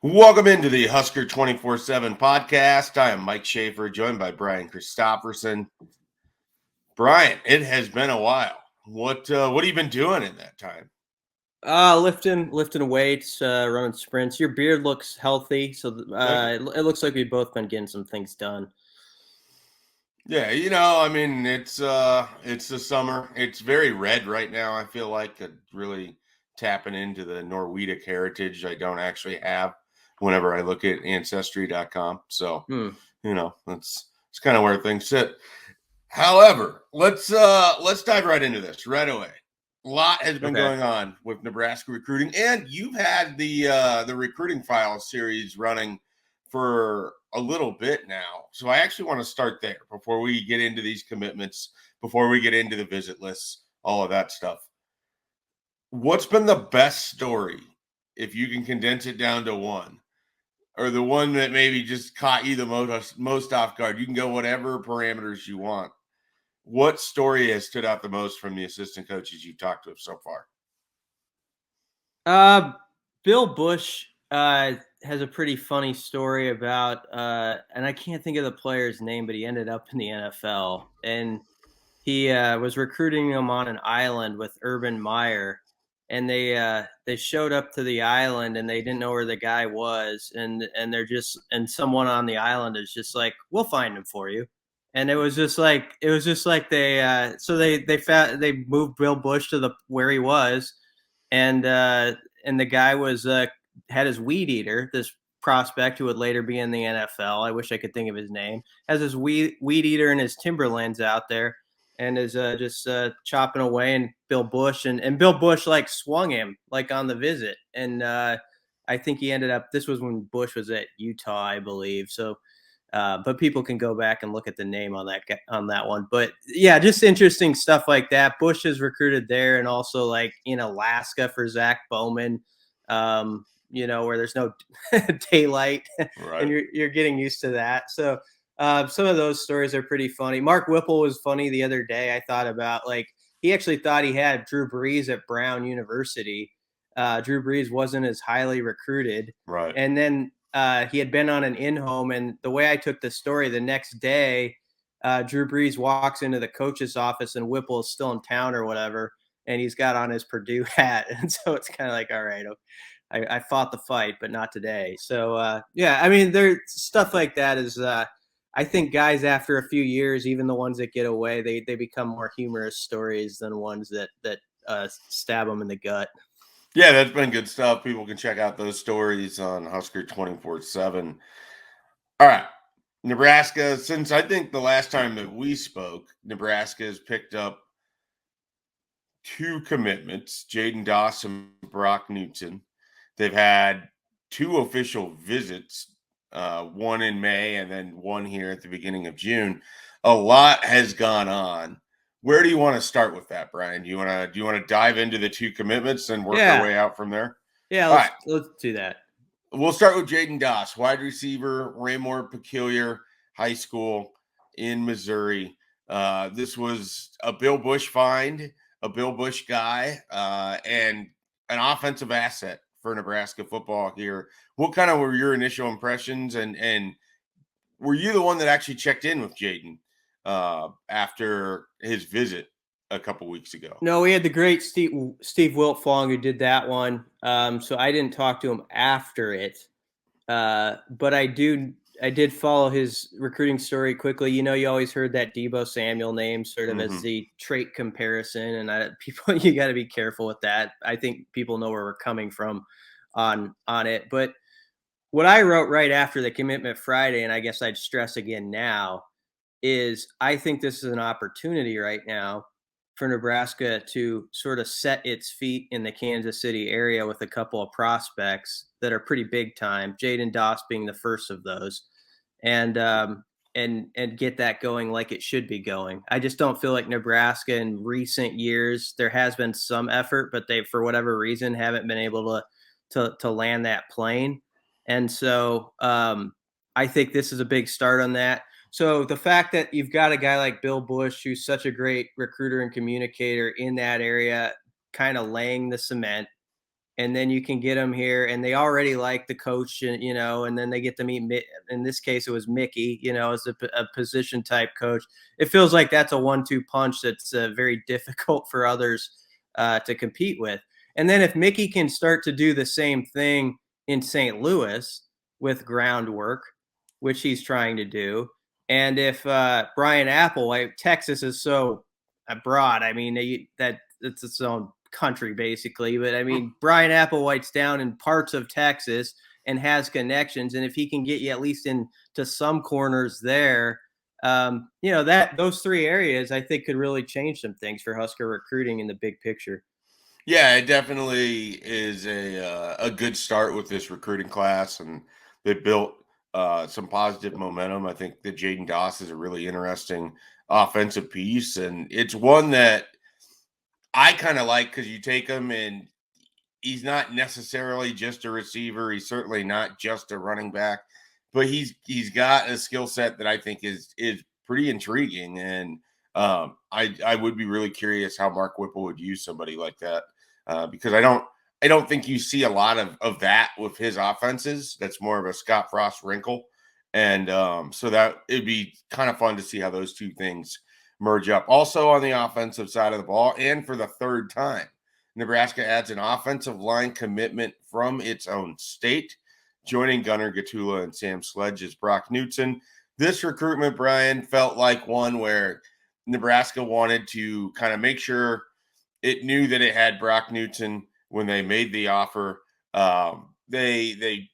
Welcome into the Husker247 Podcast. I am Mike Schaefer, joined by Brian Christopherson. Brian, it has been a while. What have you been doing in that time? Lifting weights, running sprints. Your beard looks healthy, so it looks like we've both been getting some things done. Yeah, it's the summer. It's very red right now. I feel like really tapping into the Norwegic heritage I don't actually have whenever I look at ancestry.com. So, it's kind of where things sit. However, let's dive right into this right away. A lot has been going on with Nebraska recruiting, and you've had the recruiting file series running for a little bit now. So I actually want to start there before we get into these commitments, before we get into the visit lists, all of that stuff. What's been the best story, if you can condense it down to one, or the one that maybe just caught you the most off guard? You can go whatever parameters you want. What story has stood out the most from the assistant coaches you've talked to so far? Bill Bush has a pretty funny story about, and I can't think of the player's name, but he ended up in the NFL, and he was recruiting him on an island with Urban Meyer, and they showed up to the island and they didn't know where the guy was, and someone on the island is just like, "We'll find him for you." And it was just like they moved Bill Bush to where he was, and the guy was had his weed eater, this prospect who would later be in the NFL. I wish I could think of his name. Has his weed eater and his Timberlands out there, and is just chopping away. And Bill Bush like swung him like on the visit, and I think he ended up. This was when Bush was at Utah, I believe. So. But people can go back and look at the name on that one. But yeah, just interesting stuff like that. Bush is recruited there, and also like in Alaska for Zach Bowman, where there's no daylight, right. And you're getting used to that. So some of those stories are pretty funny. Mark Whipple was funny the other day. I thought about, like, he actually thought he had Drew Brees at Brown University. Drew Brees wasn't as highly recruited, right? And then he had been on an in-home, and the way I took the story, the next day, Drew Brees walks into the coach's office, and Whipple is still in town or whatever, and he's got on his Purdue hat, and so it's kind of like, all right, I fought the fight, but not today. So yeah, I mean, there's stuff like that is. I think guys, after a few years, even the ones that get away, they become more humorous stories than ones that stab them in the gut. Yeah, that's been good stuff. People can check out those stories on Husker247. All right. Nebraska, since I think the last time that we spoke, Nebraska has picked up 2 commitments, Jaden Doss and Brock Newton. They've had 2 official visits, one in May and then one here at the beginning of June. A lot has gone on. Where do you want to start with that, Brian? Do you want to dive into the 2 commitments and work our way out from there? Yeah, let's do that. We'll start with Jaden Doss, wide receiver, Raymore Peculiar High School in Missouri. This was a Bill Bush find, a Bill Bush guy, and an offensive asset for Nebraska football here. What kind of were your initial impressions, and were you the one that actually checked in with Jaden after his visit a couple weeks ago? No, we had the great Steve Wiltfong who did that one. So I didn't talk to him after it, but I did follow his recruiting story quickly. You always heard that Deebo Samuel name sort of as the trait comparison, and people, you got to be careful with that. I think people know where we're coming from on it. But what I wrote right after the commitment Friday, and I guess I'd stress again now, is I think this is an opportunity right now for Nebraska to sort of set its feet in the Kansas City area with a couple of prospects that are pretty big time. Jaden Doss being the first of those, and get that going like it should be going. I just don't feel like Nebraska in recent years, there has been some effort, but they, for whatever reason, haven't been able to land that plane. And so I think this is a big start on that. So the fact that you've got a guy like Bill Bush, who's such a great recruiter and communicator in that area, kind of laying the cement, and then you can get them here, and they already like the coach, and then they get to meet, in this case, it was Mickey, as a position type coach. It feels like that's a 1-2 punch that's very difficult for others to compete with. And then if Mickey can start to do the same thing in St. Louis with groundwork, which he's trying to do, and if Brian Applewhite, Texas is so broad, I mean, that it's its own country basically, but I mean, Brian Applewhite's down in parts of Texas and has connections, and if he can get you at least into some corners there, that those three areas I think could really change some things for Husker recruiting in the big picture. Yeah, it definitely is a good start with this recruiting class, and they built some positive momentum. I think that Jaden Doss is a really interesting offensive piece, and it's one that I kind of like because you take him and he's not necessarily just a receiver. He's certainly not just a running back, but he's got a skill set that I think is pretty intriguing. And I would be really curious how Mark Whipple would use somebody like that because I don't think you see a lot of that with his offenses. That's more of a Scott Frost wrinkle, and so that it'd be kind of fun to see how those two things merge up. Also on the offensive side of the ball, and for the third time, Nebraska adds an offensive line commitment from its own state. Joining Gunnar Gatula and Sam Sledge is Brock Knutson. This recruitment, Brian, felt like one where Nebraska wanted to kind of make sure it knew that it had Brock Knutson when they made the offer. They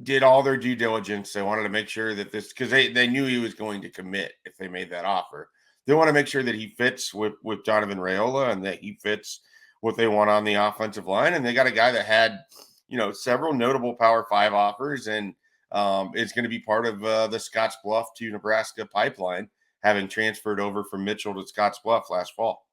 did all their due diligence. They wanted to make sure that this, because they knew he was going to commit if they made that offer. They want to make sure that he fits with Donovan Raiola and that he fits what they want on the offensive line. And they got a guy that had, several notable Power 5 offers, and is going to be part of the Scottsbluff to Nebraska pipeline, having transferred over from Mitchell to Scottsbluff last fall.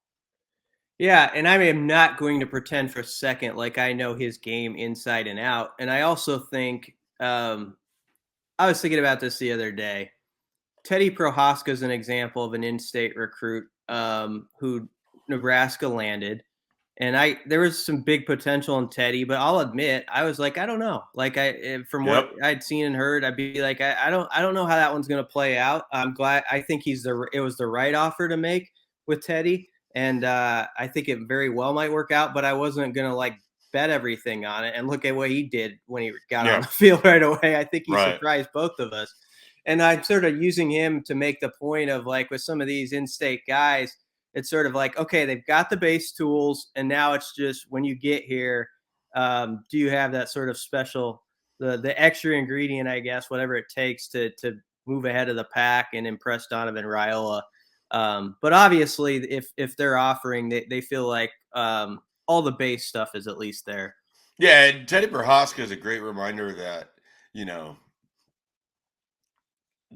Yeah, and I am not going to pretend for a second like I know his game inside and out. And I also think I was thinking about this the other day. Teddy Prohaska is an example of an in-state recruit who Nebraska landed. And there was some big potential in Teddy, but I'll admit I was like, I don't know. Like from what I'd seen and heard, I'd be like, I don't know how that one's going to play out. I'm glad. I think it was the right offer to make with Teddy, and I think it very well might work out. But I wasn't going to bet everything on it. And look at what he did when he got on the field right away. I think he surprised both of us. And I'm sort of using him to make the point of with some of these in-state guys. It's sort of like, okay, they've got the base tools, and now it's just when you get here, do you have that sort of special, the extra ingredient, I guess, whatever it takes to move ahead of the pack and impress Donovan Raiola. But obviously, if they're offering, they feel like all the base stuff is at least there. Yeah, and Teddy Prohaska is a great reminder that,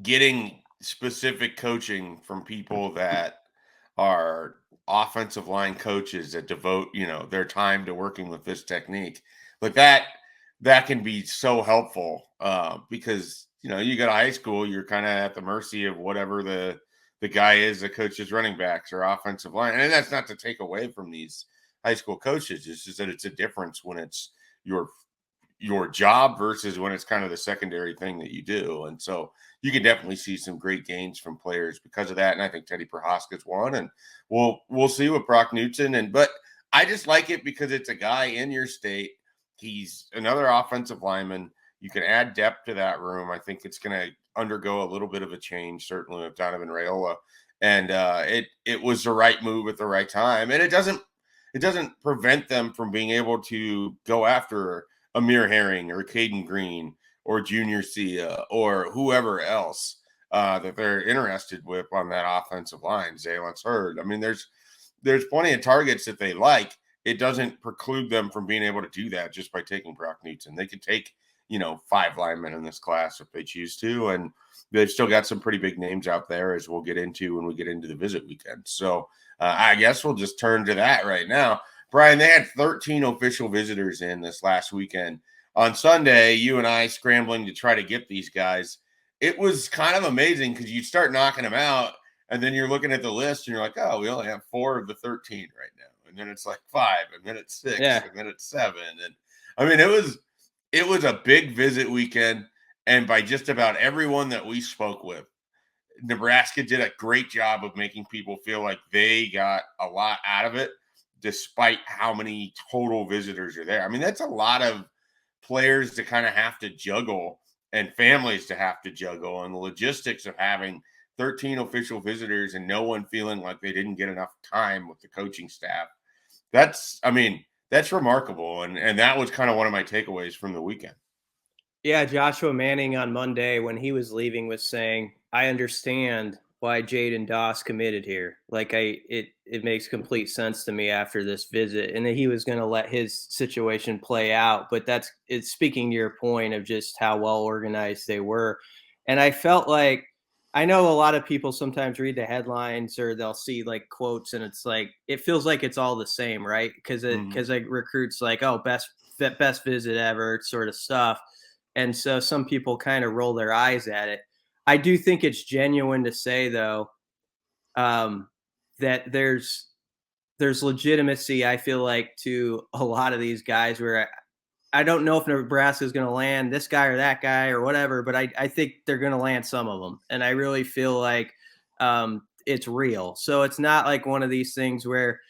getting specific coaching from people that are offensive line coaches that devote, their time to working with this technique, like that can be so helpful because, you go to high school, you're kind of at the mercy of whatever the guy is that coaches running backs or offensive line. And that's not to take away from these high school coaches. It's just that it's a difference when it's your job versus when it's kind of the secondary thing that you do. And so you can definitely see some great gains from players because of that. And I think Teddy Prohaska's one, and we'll see with Brock Knutson. But I just like it because it's a guy in your state. He's another offensive lineman. You can add depth to that room. I think it's going to undergo a little bit of a change, certainly with Donovan Raiola. And it was the right move at the right time. And it doesn't prevent them from being able to go after Amir Herring or Caden Green or Junior Sia or whoever else that they're interested with on that offensive line. Zalen's Hurd. I mean, there's plenty of targets that they like. It doesn't preclude them from being able to do that just by taking Brock Knutson. They could take, 5 linemen in this class if they choose to, and they've still got some pretty big names out there, as we'll get into when we get into the visit weekend. So I guess we'll just turn to that right now. Brian, they had 13 official visitors in this last weekend. On Sunday, you and I scrambling to try to get these guys. It was kind of amazing because you start knocking them out, and then you're looking at the list, and you're like, oh, we only have 4 of the 13 right now. And then it's like 5, and then it's 6, and then it's 7. And I mean, it was a big visit weekend, and by just about everyone that we spoke with, Nebraska did a great job of making people feel like they got a lot out of it, despite how many total visitors are there. I mean, that's a lot of players to kind of have to juggle and families to have to juggle, and the logistics of having 13 official visitors and no one feeling like they didn't get enough time with the coaching staff. I mean, that's remarkable. And that was kind of one of my takeaways from the weekend. Yeah, Joshua Manning on Monday when he was leaving was saying, "I understand why Jaden Doss committed here. Like it makes complete sense to me after this visit." And that he was going to let his situation play out, but it's speaking to your point of just how well organized they were. And I felt like I know a lot of people sometimes read the headlines or they'll see like quotes and it's like it feels like it's all the same, right? Because like recruits like, "Oh, best visit ever," sort of stuff. And so some people kind of roll their eyes at it. I do think it's genuine to say though, that there's legitimacy, I feel like, to a lot of these guys where I don't know if Nebraska is going to land this guy or that guy or whatever, but I think they're going to land some of them. And I really feel like it's real. So it's not like one of these things where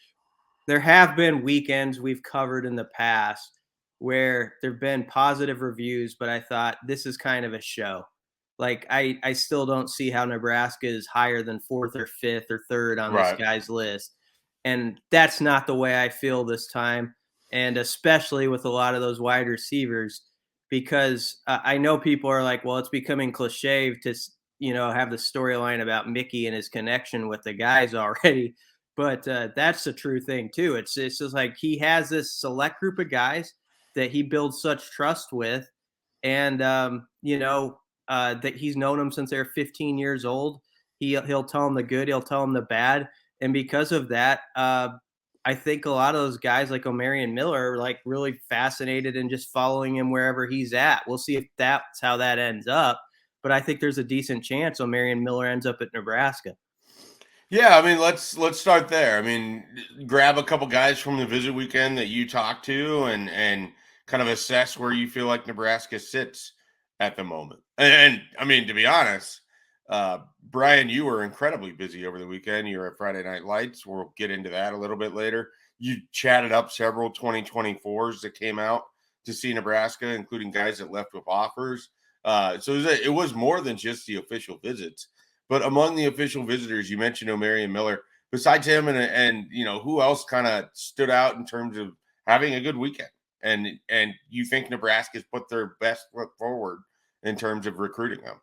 there have been weekends we've covered in the past where there've been positive reviews, but I thought this is kind of a show. Like I still don't see how Nebraska is higher than fourth or fifth or third on this Right. guy's list. And that's not the way I feel this time. And especially with a lot of those wide receivers, because I know people are like, well, it's becoming cliche to, have the storyline about Mickey and his connection with the guys already. But that's the true thing too. It's just like he has this select group of guys that he builds such trust with, and that he's known them since they're 15 years old. He'll tell them the good, he'll tell them the bad, and because of that, I think a lot of those guys like Omarion Miller are like really fascinated and just following him wherever he's at. We'll see if that's how that ends up, but I think there's a decent chance Omarion Miller ends up at Nebraska. Yeah, I mean, let's start there. I mean, grab a couple guys from the visit weekend that you talked to, and kind of assess where you feel like Nebraska sits at the moment. And I mean, to be honest, Brian, you were incredibly busy over the weekend. You were at Friday Night Lights. We'll get into that a little bit later. You chatted up several 2024s that came out to see Nebraska, including guys that left with offers. So it was more than just the official visits. But among the official visitors, you mentioned Omarion Miller. Besides him, and who else kind of stood out in terms of having a good weekend? And you think Nebraska's put their best foot forward in terms of recruiting them?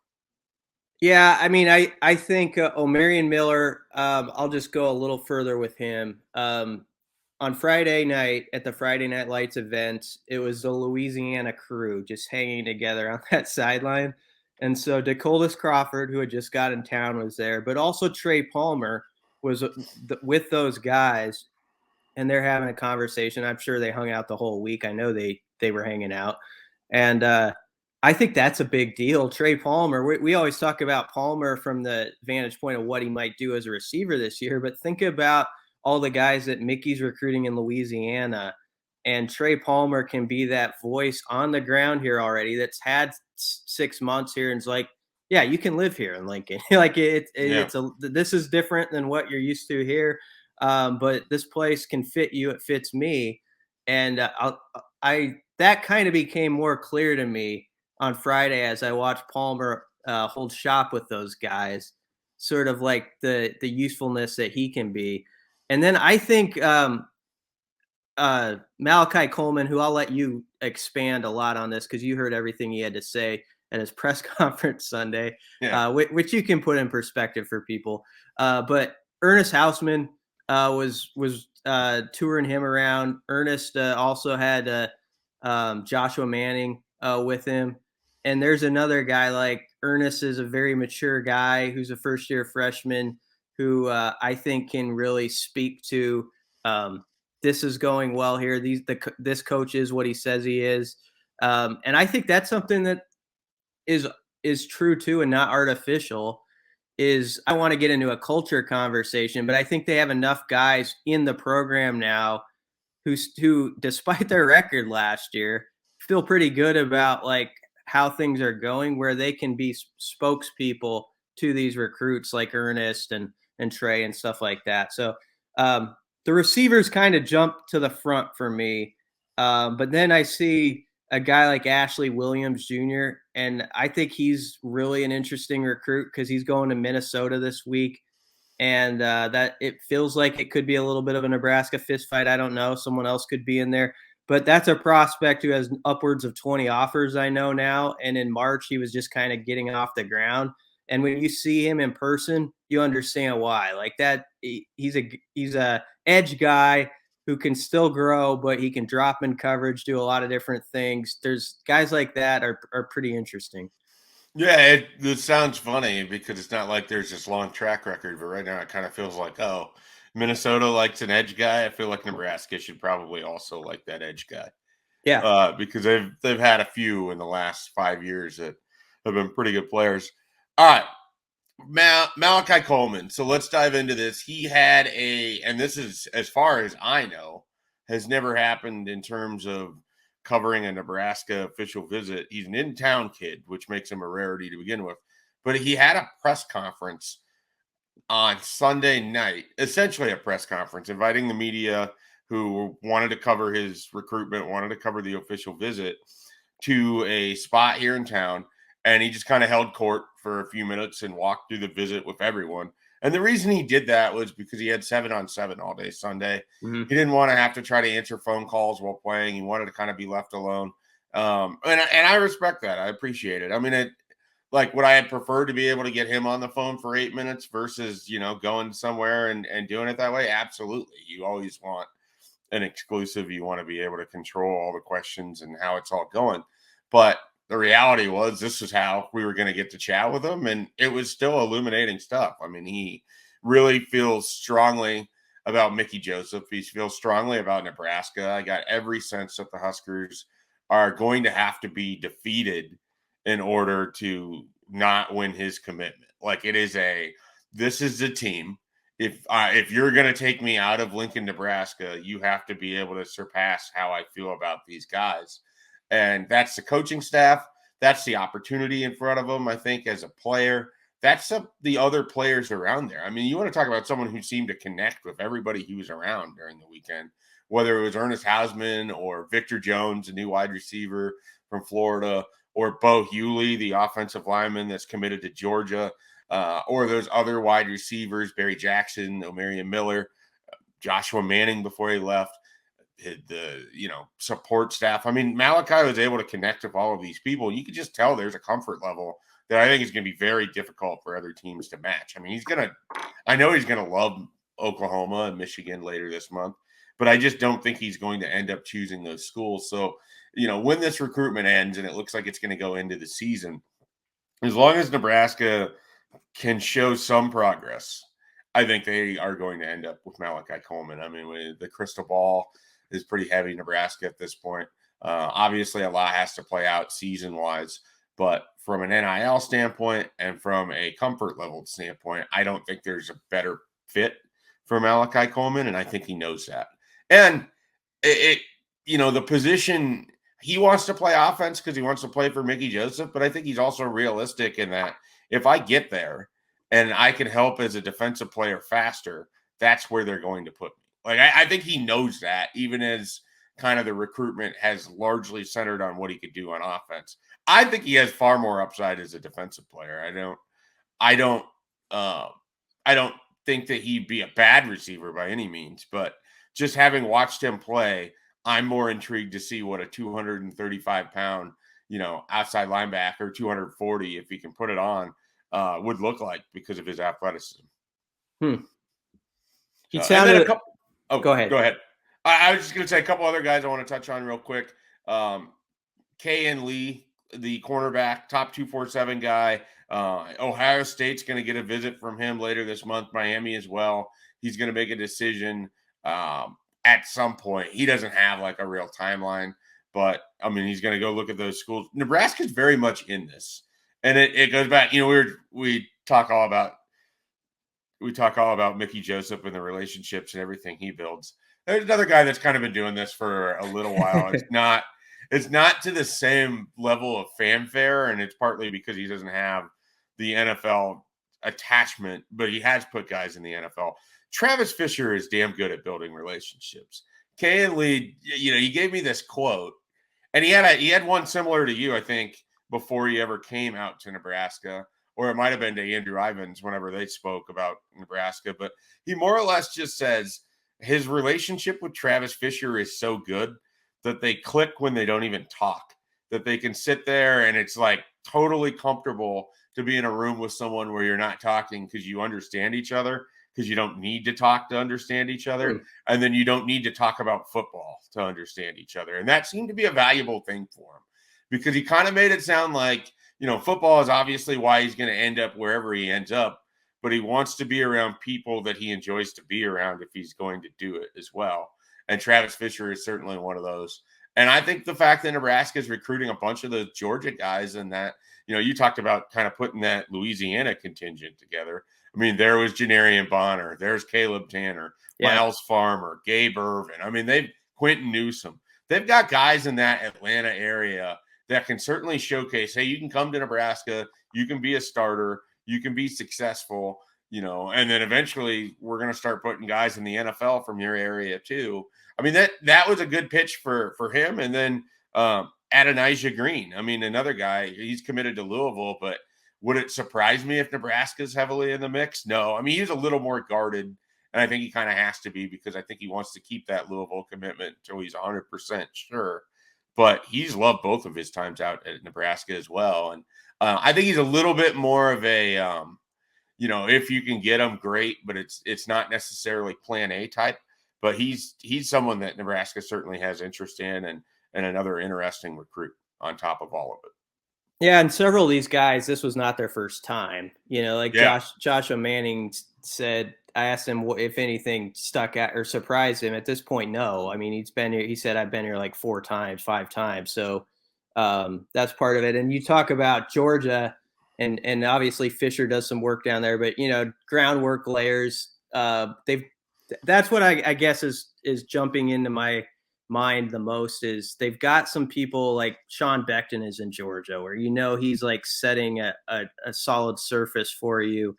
Yeah, I mean, I think Omarion Miller. I'll just go a little further with him. On Friday night at the Friday Night Lights event, it was the Louisiana crew just hanging together on that sideline. And so Dakotas Crawford, who had just got in town, was there, but also Trey Palmer was with those guys, and they're having a conversation. I'm sure they hung out the whole week. I know they were hanging out, and I think that's a big deal. Trey Palmer. We always talk about Palmer from the vantage point of what he might do as a receiver this year, but think about all the guys that Mickey's recruiting in Louisiana, and Trey Palmer can be that voice on the ground here already that's had 6 months here and is like, yeah, you can live here in Lincoln. Like this is different than what you're used to here, but this place can fit you. It fits me, and that kind of became more clear to me on Friday as I watched Palmer hold shop with those guys, sort of like the usefulness that he can be. And then I think Malachi Coleman, who I'll let you expand a lot on this because you heard everything he had to say at his press conference Sunday, Yeah. which you can put in perspective for people. But Ernest Hausman was touring him around. Ernest also had Joshua Manning with him. And there's another guy like Ernest is a very mature guy who's a first-year freshman who I think can really speak to this is going well here. This coach is what he says he is. And I think that's something that is true too and not artificial. Is I want to get into a culture conversation, but I think they have enough guys in the program now who despite their record last year, feel pretty good about like how things are going, where they can be spokespeople to these recruits like Ernest and Trey and stuff like that. So the receivers kind of jump to the front for me, but then I see a guy like Ashley Williams Jr. and I think he's really an interesting recruit because he's going to Minnesota this week. And that it feels like it could be a little bit of a Nebraska fist fight. I don't know. Someone else could be in there, but that's a prospect who has upwards of 20 offers. I know now. And in March, he was just kind of getting off the ground. And when you see him in person, you understand why. Like that, he's a edge guy who can still grow, but he can drop in coverage, do a lot of different things. There's guys like that are pretty interesting. Yeah, it sounds funny because it's not like there's this long track record, but right now it kind of feels like, oh, Minnesota likes an edge guy. I feel like Nebraska should probably also like that edge guy. Yeah. Because they've had a few in the last 5 years that have been pretty good players. All right, Malachi Coleman. So let's dive into this. He had and this is as far as I know, has never happened in terms of covering a Nebraska official visit. He's an in-town kid, which makes him a rarity to begin with. But he had a press conference on Sunday night, essentially a press conference, inviting the media who wanted to cover his recruitment, wanted to cover the official visit to a spot here in town. And he just kind of held court for a few minutes and walked through the visit with everyone. And the reason he did that was because he had 7-on-7 all day Sunday. Mm-hmm. He didn't want to have to try to answer phone calls while playing. He wanted to kind of be left alone. And I respect that. I appreciate it. I mean, like, would I have preferred to be able to get him on the phone for 8 minutes versus, going somewhere and doing it that way? Absolutely. You always want an exclusive. You want to be able to control all the questions and how it's all going. But the reality was this is how we were going to get to chat with him. And it was still illuminating stuff. I mean, he really feels strongly about Mickey Joseph. He feels strongly about Nebraska. I got every sense that the Huskers are going to have to be defeated in order to not win his commitment. Like, this is the team. If you're going to take me out of Lincoln, Nebraska, you have to be able to surpass how I feel about these guys. And that's the coaching staff. That's the opportunity in front of them, I think, as a player. That's the other players around there. I mean, you want to talk about someone who seemed to connect with everybody he was around during the weekend, whether it was Ernest Hausman or Victor Jones, a new wide receiver from Florida, or Bo Hewley, the offensive lineman that's committed to Georgia, or those other wide receivers, Barry Jackson, Omarion Miller, Joshua Manning before he left. The support staff. I mean, Malachi was able to connect with all of these people. You could just tell there's a comfort level that I think is going to be very difficult for other teams to match. I mean, I know he's going to love Oklahoma and Michigan later this month, but I just don't think he's going to end up choosing those schools. So, when this recruitment ends and it looks like it's going to go into the season, as long as Nebraska can show some progress, I think they are going to end up with Malachi Coleman. I mean, the crystal ball is pretty heavy Nebraska at this point. Obviously, a lot has to play out season-wise, but from an NIL standpoint and from a comfort level standpoint, I don't think there's a better fit for Malachi Coleman, and I think he knows that. And the position, he wants to play offense because he wants to play for Mickey Joseph, but I think he's also realistic in that if I get there and I can help as a defensive player faster, that's where they're going to put me. Like, I think he knows that, even as kind of the recruitment has largely centered on what he could do on offense. I think he has far more upside as a defensive player. I don't think that he'd be a bad receiver by any means, but just having watched him play, I'm more intrigued to see what a 235-pound, outside linebacker, 240, if he can put it on, would look like because of his athleticism. He sounded a couple. Oh, go ahead. I was just going to say a couple other guys I want to touch on real quick. K.N. Lee, the cornerback, top 247 guy. Ohio State's going to get a visit from him later this month. Miami as well. He's going to make a decision at some point. He doesn't have like a real timeline, but I mean, he's going to go look at those schools. Nebraska's very much in this, and it goes back. We talk all about Mickey Joseph and the relationships and everything he builds. There's another guy that's kind of been doing this for a little while. it's not to the same level of fanfare, and it's partly because he doesn't have the NFL attachment, but he has put guys in the NFL. Travis Fisher is damn good at building relationships. Kay Lee, he gave me this quote, and he had one similar to you, I think, before he ever came out to Nebraska, or it might have been to Andrew Ivins whenever they spoke about Nebraska. But he more or less just says his relationship with Travis Fisher is so good that they click when they don't even talk, that they can sit there and it's like totally comfortable to be in a room with someone where you're not talking because you understand each other, because you don't need to talk to understand each other. And then you don't need to talk about football to understand each other. And that seemed to be a valuable thing for him, because he kind of made it sound like, football is obviously why he's going to end up wherever he ends up, but he wants to be around people that he enjoys to be around if he's going to do it as well. And Travis Fisher is certainly one of those. And I think the fact that Nebraska is recruiting a bunch of those Georgia guys, and that, you talked about kind of putting that Louisiana contingent together. I mean, there was Janarian Bonner, there's Caleb Tanner, Miles Farmer, Gabe Irvin. I mean, Quentin Newsom. They've got guys in that Atlanta area that can certainly showcase, hey, you can come to Nebraska, you can be a starter, you can be successful, and then eventually we're going to start putting guys in the NFL from your area too. I mean, that was a good pitch for him. And then Adonijah Green, I mean, another guy, he's committed to Louisville, but would it surprise me if Nebraska's heavily in the mix? No. I mean, he's a little more guarded, and I think he kind of has to be, because I think he wants to keep that Louisville commitment until he's 100% sure. But he's loved both of his times out at Nebraska as well. And I think he's a little bit more of a, if you can get him, great, but it's not necessarily plan A type. But he's someone that Nebraska certainly has interest in, and another interesting recruit on top of all of it. Yeah, and several of these guys, this was not their first time. Joshua Manning said, I asked him if anything stuck out or surprised him. At this point, no. I mean, he's been here. He said, I've been here like 4 times, 5 times. So that's part of it. And you talk about Georgia, and obviously Fisher does some work down there, but groundwork layers. That's what I guess is jumping into my mind the most, is they've got some people like Sean Beckton is in Georgia, where he's like setting a solid surface for you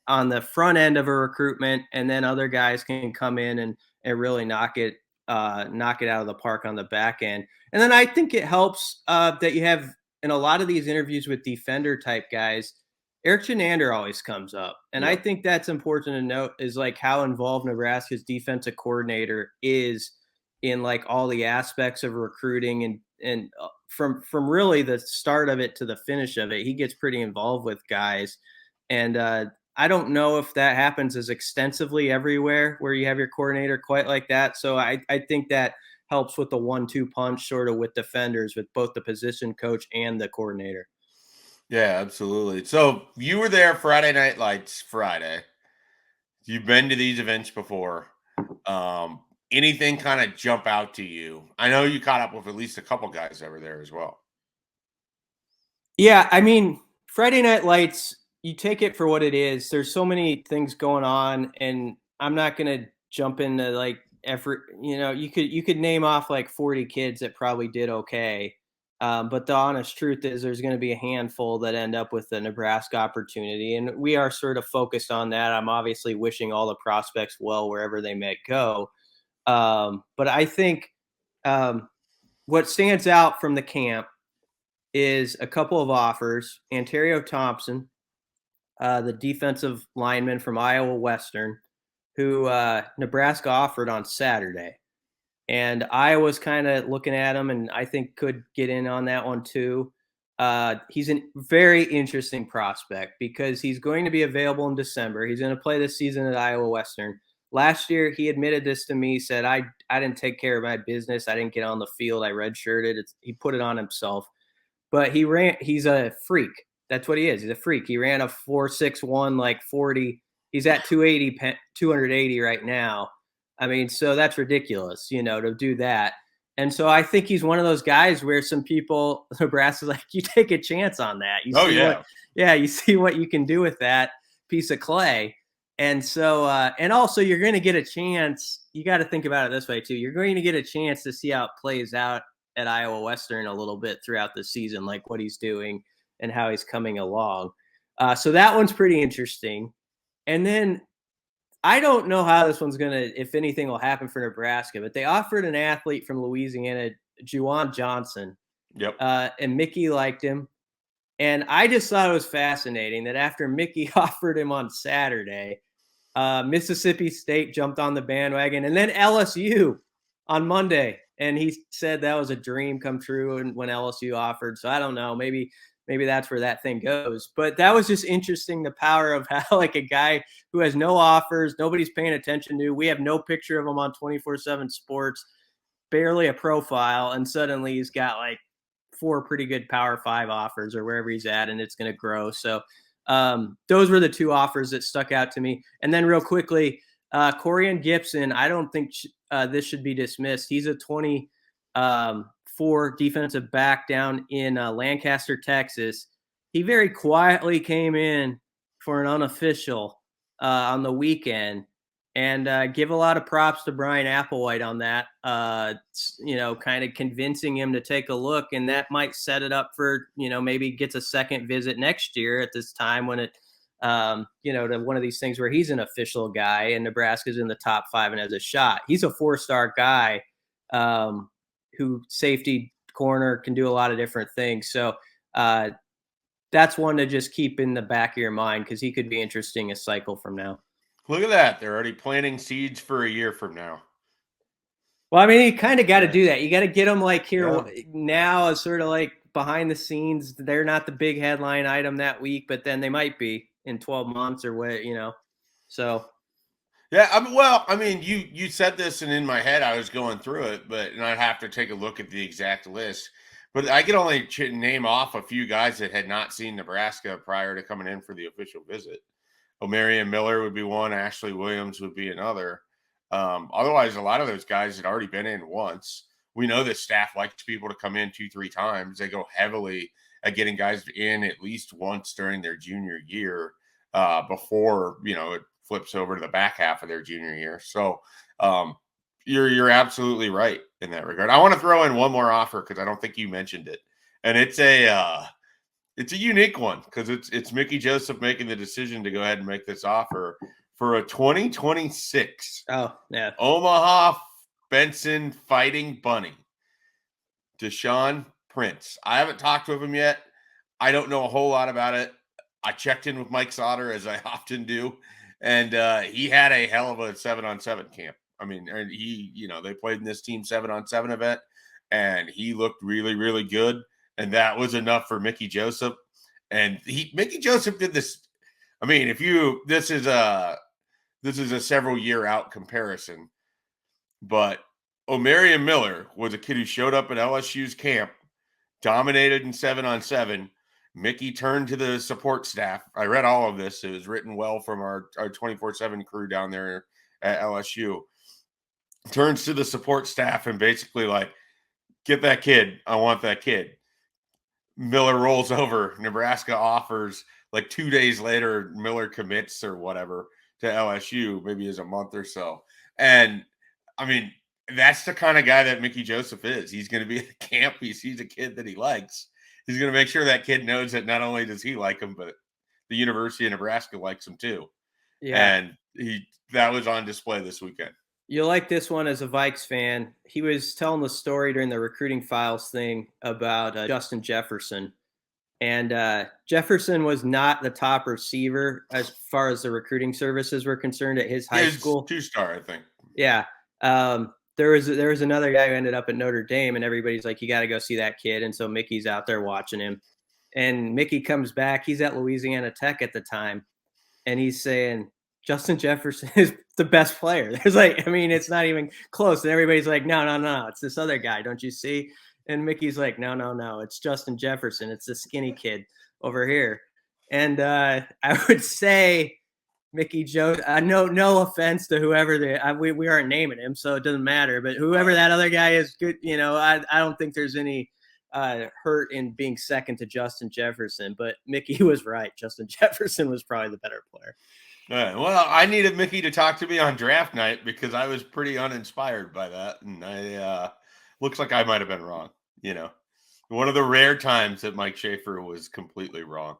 on the front end of a recruitment, and then other guys can come in and really knock it out of the park on the back end. And then I think it helps that you have, in a lot of these interviews with defender type guys, Eric Chenander always comes up. And I think that's important to note, is like how involved Nebraska's defensive coordinator is in like all the aspects of recruiting, and from really the start of it to the finish of it, he gets pretty involved with guys. And I don't know if that happens as extensively everywhere where you have your coordinator quite like that. So I think that helps with the 1-2 punch sort of with defenders, with both the position coach and the coordinator. Yeah, absolutely. So you were there Friday Night Lights Friday. You've been to these events before. Anything kind of jump out to you? I know you caught up with at least a couple guys over there as well. Yeah, I mean, Friday Night Lights, you take it for what it is. There's so many things going on, and I'm not going to jump into like effort. You could name off like 40 kids that probably did okay. But the honest truth is there's going to be a handful that end up with the Nebraska opportunity, and we are sort of focused on that. I'm obviously wishing all the prospects well wherever they may go. But I think what stands out from the camp is a couple of offers. Ontario Thompson, the defensive lineman from Iowa Western, who Nebraska offered on Saturday. And Iowa's kind of looking at him, and I think could get in on that one too. He's a very interesting prospect because he's going to be available in December. He's going to play this season at Iowa Western. Last year, he admitted this to me. He said, I didn't take care of my business. I didn't get on the field. I redshirted. He put it on himself. But he's a freak. That's what he is. He's a freak. He ran a 4.61, like 40. He's at 280 right now. I mean, so that's ridiculous, to do that. And so I think he's one of those guys where some people, Nebraska's like, you take a chance on that. You see what you can do with that piece of clay. And so, and also you're going to get a chance. You got to think about it this way too. You're going to get a chance to see how it plays out at Iowa Western a little bit throughout the season, like what he's doing and how he's coming along. So that one's pretty interesting. And then I don't know how this one's if anything will happen for Nebraska, but they offered an athlete from Louisiana, Juwan Johnson. Yep. And Mickey liked him. And I just thought it was fascinating that after Mickey offered him on Saturday, Mississippi State jumped on the bandwagon, and then LSU on Monday. And he said that was a dream come true and when LSU offered. So I don't know, maybe that's where that thing goes. But that was just interesting, the power of how like a guy who has no offers, nobody's paying attention to. We have no picture of him on 24/7 Sports, barely a profile, and suddenly he's got like 4 pretty good Power 5 offers or wherever he's at, and it's going to grow. So those were the 2 offers that stuck out to me. And then real quickly, Corian Gibson, I don't think this should be dismissed. He's a 24 defensive back down in Lancaster, Texas. He very quietly came in for an unofficial on the weekend, and give a lot of props to Brian Applewhite on that, kind of convincing him to take a look, and that might set it up for, maybe gets a second visit next year at this time when it, to one of these things where he's an official guy and Nebraska's in the top 5 and has a shot. He's a 4-star guy who safety corner can do a lot of different things. So that's one to just keep in the back of your mind because he could be interesting a cycle from now. Look at that. They're already planting seeds for a year from now. Well, I mean, you kind of got to do that. You got to get them like here now as sort of like behind the scenes. They're not the big headline item that week, but then they might be in 12 months or what, so. Yeah, you said this, and in my head I was going through it, and I'd have to take a look at the exact list. But I could only name off a few guys that had not seen Nebraska prior to coming in for the official visit. O'Marion Miller would be one. Ashley Williams would be another. Otherwise, a lot of those guys had already been in once. We know that staff likes people to come in 2-3 times. They go heavily at getting guys in at least once during their junior year before, it flips over to the back half of their junior year. So you're absolutely right in that regard. I want to throw in one more offer because I don't think you mentioned it. And it's a unique one because it's Mickey Joseph making the decision to go ahead and make this offer for a 2026 Omaha Benson Fighting Bunny, Deshaun Prince. I haven't talked with him yet. I don't know a whole lot about it. I checked in with Mike Sauter, as I often do, and he had a hell of a 7-on-7 camp. I mean, and they played in this team 7-on-7 event, and he looked really, really good. And that was enough for Mickey Joseph. And Mickey Joseph did this. I mean, this is a several year out comparison, but O'Marion Miller was a kid who showed up at LSU's camp, dominated in 7-on-7. Mickey turned to the support staff. I read all of this. It was written well from our 24/7 crew down there at LSU. Turns to the support staff and basically like, get that kid. I want that kid. Miller rolls over. Nebraska offers. Like 2 days later, Miller commits or whatever to LSU, maybe as a month or so. And I mean, that's the kind of guy that Mickey Joseph is. He's going to be at camp. He sees a kid that he likes. He's going to make sure that kid knows that not only does he like him, but the University of Nebraska likes him too. Yeah. And that was on display this weekend. You'll like this one as a Vikes fan. He was telling the story during the recruiting files thing about Justin Jefferson. And Jefferson was not the top receiver as far as the recruiting services were concerned at his high school. 2-star, I think. Yeah. There was another guy who ended up at Notre Dame, and everybody's like, you got to go see that kid. And so Mickey's out there watching him. And Mickey comes back. He's at Louisiana Tech at the time. And he's saying, Justin Jefferson is the best player. It's not even close. And everybody's like, no, it's this other guy. Don't you see? And Mickey's like, no, it's Justin Jefferson. It's the skinny kid over here. And I would say Mickey Joe, no offense to whoever we aren't naming him, so it doesn't matter. But whoever that other guy is, good. I don't think there's any hurt in being second to Justin Jefferson. But Mickey was right. Justin Jefferson was probably the better player. Well, I needed Mickey to talk to me on draft night because I was pretty uninspired by that, and I looks like I might have been wrong. one of the rare times that Mike Schaefer was completely wrong.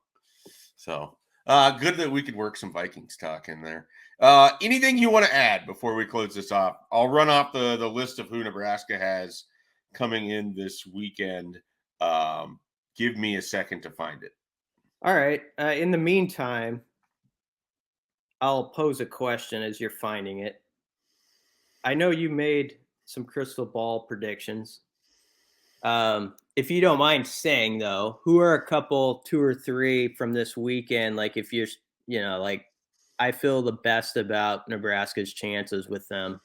So good that we could work some Vikings talk in there. Anything you want to add before we close this off? I'll run off the list of who Nebraska has coming in this weekend. Give me a second to find it. All right. In the meantime, I'll pose a question as you're finding it. I know you made some crystal ball predictions. If you don't mind saying, though, who are a couple, 2 or 3 from this weekend? Like, if you're, like, I feel the best about Nebraska's chances with them.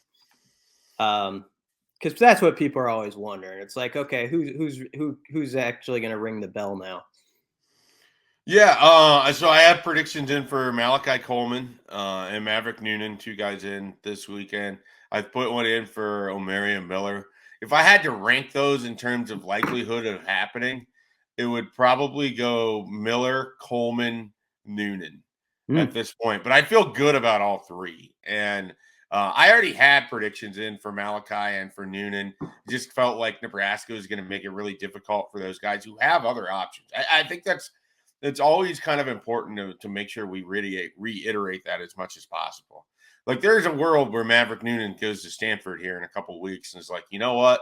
Because that's what people are always wondering. It's like, okay, who's actually going to ring the bell now? Yeah, so I have predictions in for Malachi Coleman and Maverick Noonan, 2 guys in this weekend. I've put one in for Omarion Miller. If I had to rank those in terms of likelihood of happening, it would probably go Miller, Coleman, Noonan at this point. But I feel good about all 3. And I already had predictions in for Malachi and for Noonan. It just felt like Nebraska was going to make it really difficult for those guys who have other options. I think it's always kind of important to make sure we reiterate that as much as possible. Like, there's a world where Maverick Noonan goes to Stanford here in a couple of weeks and is like, you know what?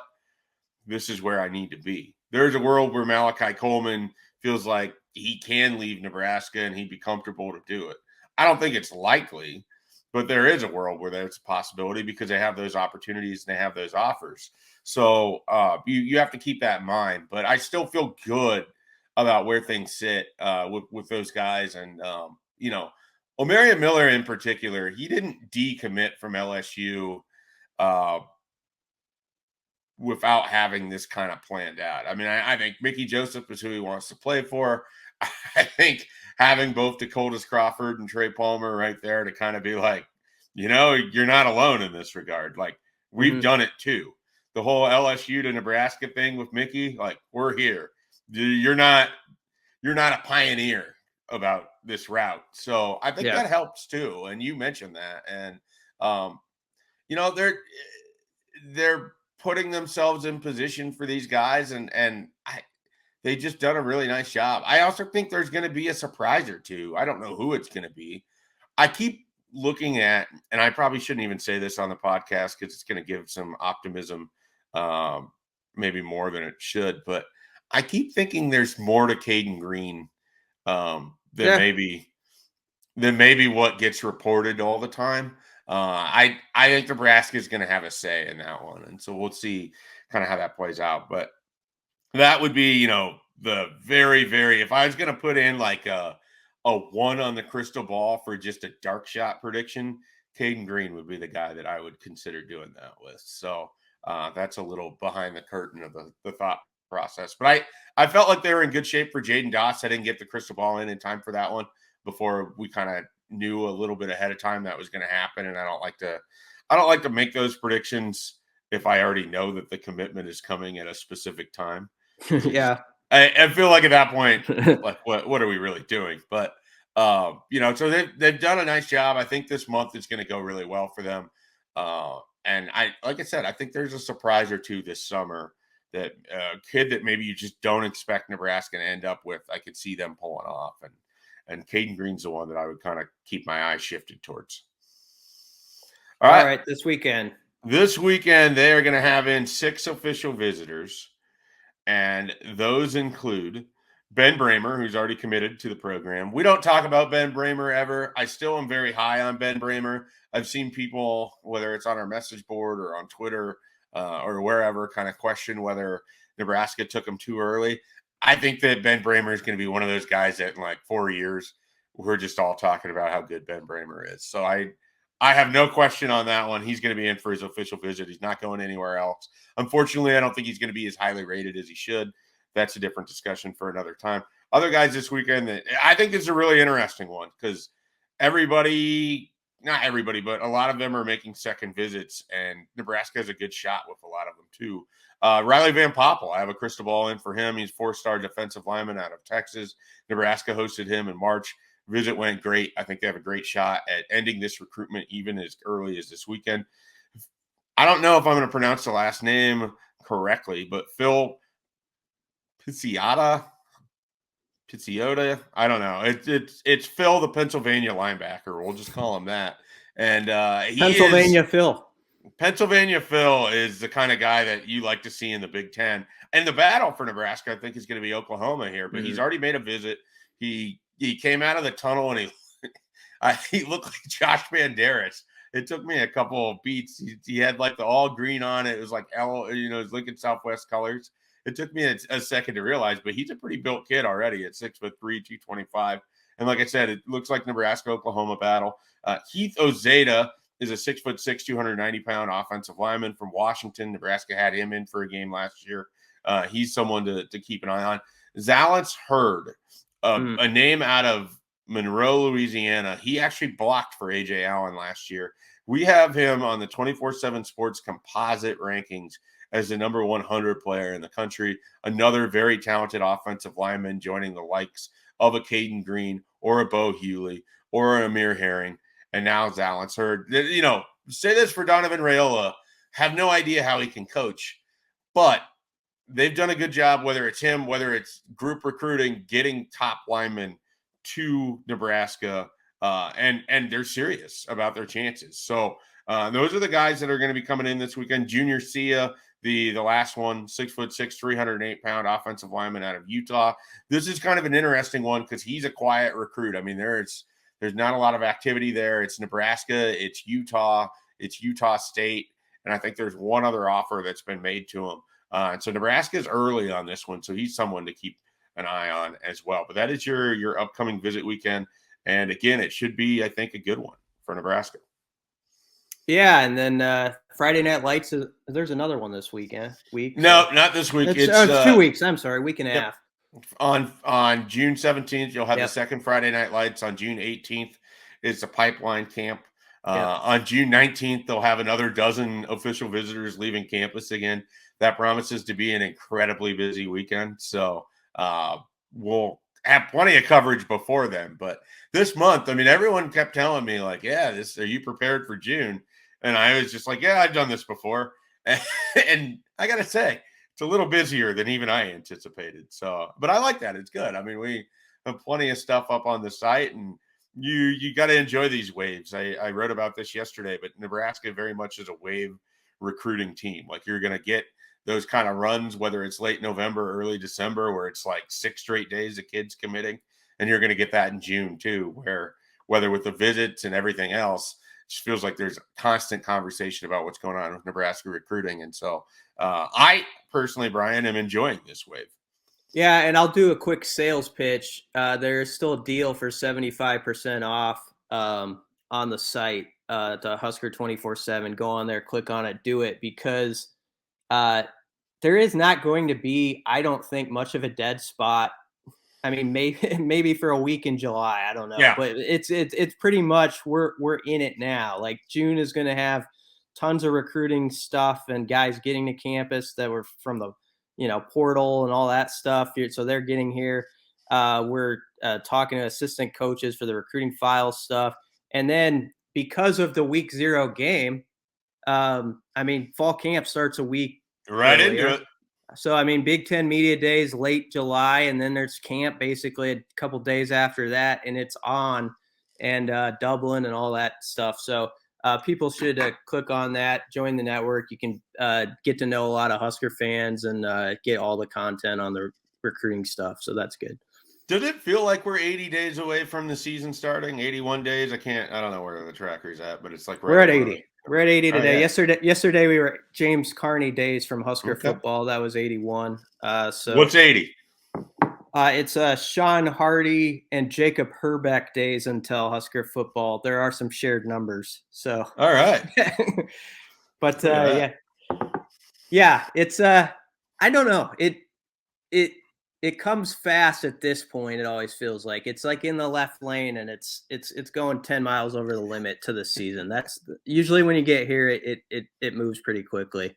This is where I need to be. There's a world where Malachi Coleman feels like he can leave Nebraska and he'd be comfortable to do it. I don't think it's likely, but there is a world where there's a possibility because they have those opportunities and they have those offers. So you have to keep that in mind. But I still feel good about where things sit with those guys. And, Omarion Miller in particular, he didn't decommit from LSU without having this kind of planned out. I mean, I think Mickey Joseph is who he wants to play for. I think having both Dakotas Crawford and Trey Palmer right there to kind of be like, you're not alone in this regard. Like, we've done it too. The whole LSU to Nebraska thing with Mickey, like, we're here. You're not a pioneer about this route. So I think that helps too. And you mentioned that. And, they're putting themselves in position for these guys. And they just done a really nice job. I also think there's going to be a surprise or two. I don't know who it's going to be. I keep looking at, and I probably shouldn't even say this on the podcast because it's going to give some optimism, maybe more than it should, but I keep thinking there's more to Caden Green than maybe what gets reported all the time. I think Nebraska is going to have a say in that one, and so we'll see kind of how that plays out. But that would be, the very, very. If I was going to put in like a 1 on the crystal ball for just a dark shot prediction, Caden Green would be the guy that I would consider doing that with. So that's a little behind the curtain of the thought process. But I felt like they were in good shape for Jaden Doss. I didn't get the crystal ball in time for that one before we kind of knew a little bit ahead of time that was going to happen. And I don't like to make those predictions if I already know that the commitment is coming at a specific time. Yeah. I feel like at that point, like, what are we really doing? But, so they've done a nice job. I think this month is going to go really well for them. And like I said, I think there's a surprise or two this summer that kid that maybe you just don't expect Nebraska to end up with. I could see them pulling off. And Caden Green's the one that I would kind of keep my eyes shifted towards. All right. This weekend, they are going to have in 6 official visitors. And those include Ben Bramer, who's already committed to the program. We don't talk about Ben Bramer ever. I still am very high on Ben Bramer. I've seen people, whether it's on our message board or on Twitter or wherever, kind of question whether Nebraska took him too early. I think that Ben Bramer is going to be one of those guys that in like 4 years, we're just all talking about how good Ben Bramer is. So I have no question on that one. He's going to be in for his official visit. He's not going anywhere else. Unfortunately, I don't think he's going to be as highly rated as he should. That's a different discussion for another time. Other guys this weekend, that I think is a really interesting one because not everybody, but a lot of them are making second visits, and Nebraska has a good shot with a lot of them too. Riley Van Poppel, I have a crystal ball in for him. He's 4-star defensive lineman out of Texas. Nebraska hosted him in March. Visit went great. I think they have a great shot at ending this recruitment even as early as this weekend. I don't know if I'm going to pronounce the last name correctly, but Phil Pizziota. I don't know. It's Phil, the Pennsylvania linebacker. We'll just call him that. And Pennsylvania Phil is the kind of guy that you like to see in the Big Ten. And the battle for Nebraska, I think, is going to be Oklahoma here. But he's already made a visit. He came out of the tunnel and he looked like Josh Banderas. It took me a couple of beats. He had like the all green on it. It was like his Lincoln Southwest colors. It took me a second to realize, but he's a pretty built kid already at 6'3", 225. And like I said, it looks like Nebraska-Oklahoma battle. Heath Ozeda is a 6'6", 290-pound offensive lineman from Washington. Nebraska had him in for a game last year. He's someone to keep an eye on. Zalance Hurd, a name out of Monroe, Louisiana. He actually blocked for A.J. Allen last year. We have him on the 247 Sports composite rankings as the number 100 player in the country. Another very talented offensive lineman joining the likes of a Caden Green or a Bo Hewley or a Amir Herring. And now Zalance Hurd. Say this for Donovan Raiola. Have no idea how he can coach. But they've done a good job, whether it's him, whether it's group recruiting, getting top linemen to Nebraska. And they're serious about their chances. So those are the guys that are going to be coming in this weekend. Junior Sia, the last one, 6'6", 308-pound offensive lineman out of Utah. This is kind of an interesting one because he's a quiet recruit. I mean, there's not a lot of activity there. It's Nebraska, it's Utah State, and I think there's one other offer that's been made to him. And so Nebraska's early on this one, so he's someone to keep an eye on as well. But that is your upcoming visit weekend. And again, it should be, I think, a good one for Nebraska. Yeah, and then Friday Night Lights, there's another one this week. No, not this week. It's 2 weeks. I'm sorry, week and a half. On June 17th, you'll have the second Friday Night Lights. On June 18th is the Pipeline Camp. On June 19th, they'll have another dozen official visitors leaving campus again. That promises to be an incredibly busy weekend. So we'll have plenty of coverage before then. But this month, I mean, everyone kept telling me, like, are you prepared for June? And I was just like, yeah, I've done this before. And I got to say, it's a little busier than even I anticipated. So, but I like that. It's good. I mean, we have plenty of stuff up on the site, and you got to enjoy these waves. I wrote about this yesterday, but Nebraska very much is a wave recruiting team. Like, you're going to get those kind of runs, whether it's late November, early December, where it's like 6 straight days of kids committing. And you're going to get that in June too, where whether with the visits and everything else, it just feels like there's constant conversation about what's going on with Nebraska recruiting. And so I personally, Brian, am enjoying this wave. Yeah, and I'll do a quick sales pitch. There's still a deal for 75% off on the site to Husker247. Go on there, click on it, do it, because there is not going to be, I don't think, much of a dead spot. I mean, maybe for a week in July, I don't know. Yeah. But it's pretty much we're in it now. Like, June is going to have tons of recruiting stuff and guys getting to campus that were from the portal and all that stuff. So they're getting here. We're talking to assistant coaches for the recruiting file stuff. And then because of the week 0 game, I mean, fall camp starts a week right earlier. Into it. So, I mean, Big Ten Media Days late July, and then there's camp basically a couple days after that, and it's on, and Dublin and all that stuff. So people should click on that, join the network. You can get to know a lot of Husker fans and get all the content on the recruiting stuff. So that's good. Did it feel like we're 80 days away from the season starting? 81 days? I don't know where the tracker's at, but it's like we're at 80. We're at 80 today. Oh, yeah. Yesterday we were James Carney days from Husker football. That was 81. So what's 80? It's Sean Hardy and Jacob Herbeck days until Husker football. There are some shared numbers. So all right. But yeah, it's I don't know. It comes fast at this point. It always feels like it's like in the left lane, and it's going 10 miles over the limit to the season. That's usually when you get here, it moves pretty quickly.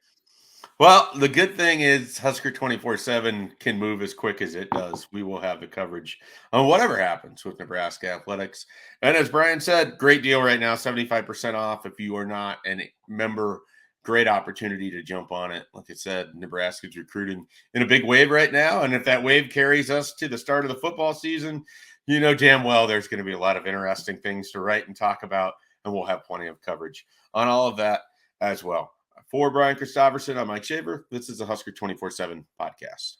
Well, the good thing is Husker247 can move as quick as it does. We will have the coverage on whatever happens with Nebraska athletics. And as Brian said, great deal right now, 75% off. If you are not a member great opportunity to jump on it. Like I said, Nebraska's recruiting in a big wave right now. And if that wave carries us to the start of the football season, you know damn well there's going to be a lot of interesting things to write and talk about, and we'll have plenty of coverage on all of that as well. For Brian Christopherson, I'm Mike Schaefer. This is the Husker 24/7 podcast.